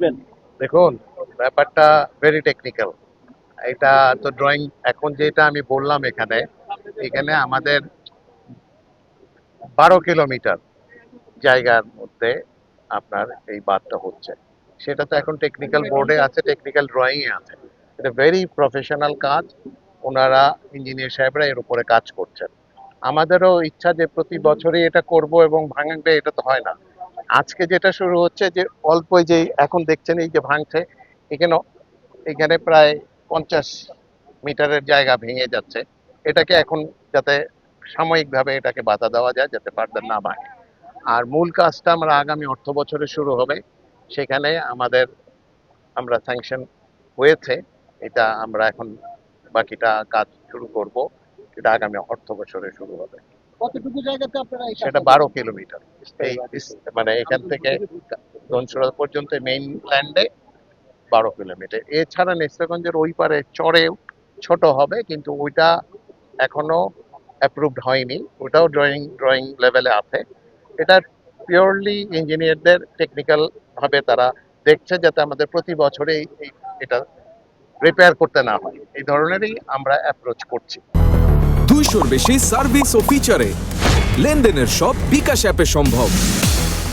দিবেন? দেখুন, ব্যাপারটা ভেরি টেকনিক্যাল। এটা তো ড্রয়িং এখন যেটা আমি বললাম এখানে এখানে আমাদের 12 কিলোমিটার জায়গার মধ্যে আপনার এই বাঁধটা হচ্ছে। সেটা তো এখন টেকনিক্যাল বোর্ডে আছে, টেকনিক্যাল ড্রয়িং এ আছে। এটা ভেরি প্রফেশনাল কাজ। ওনারা ইঞ্জিনিয়ার সাহেবরা এর উপরে কাজ করছেন। আমাদেরও ইচ্ছা যে প্রতি বছরই এটা করব এবং ভাঙবে, এটা তো হয় না। আজকে যেটা শুরু হচ্ছে যে অল্প যে এখন দেখছেন এই যে ভাঙছে, এখানে এখানে প্রায় 50 মিটারের জায়গা ভেঙে যাচ্ছে। এটাকে এখন যাতে সাময়িকভাবে এটাকে বাধা দেওয়া যায় যাতে ফার্দার না ভাঙে। আর মূল কাজটা আমরা আগামী অর্থ বছরে শুরু হবে। সেখানে আমরা স্যাংশন হয়েছে। এটা আমরা এখন বাকিটা কাজ শুরু করব। এটা আগামী অর্থ বছরে শুরু হবে। কতটুকু জায়গাতে আপনারা এই সেটা কাজটা 12 কিলোমিটার। এই মানে এখান থেকে ধনসুরা পর্যন্ত মেইন ল্যান্ডে 12 কিলোমিটার। এছাড়া নেত্রকোঞ্জের ওই পারে চরে ছোট হবে, কিন্তু ওইটা এখনো অ্যাপ্রুভড হয়নি। ওটাও ড্রয়িং লেভেলে আছে। এটা পিওরলি ইঞ্জিনিয়ারদের টেকনিক্যাল ভাবে তারা দেখছে যাতে আমাদের প্রতি বছরে এটা রিপেয়ার করতে না হয়। এই ধরনেরই আমরা অ্যাপ্রোচ করছি। 200-র বেশি সার্ভিস ও ফিচারে লেনদেনের সব বিকাশ অ্যাপে সম্ভব।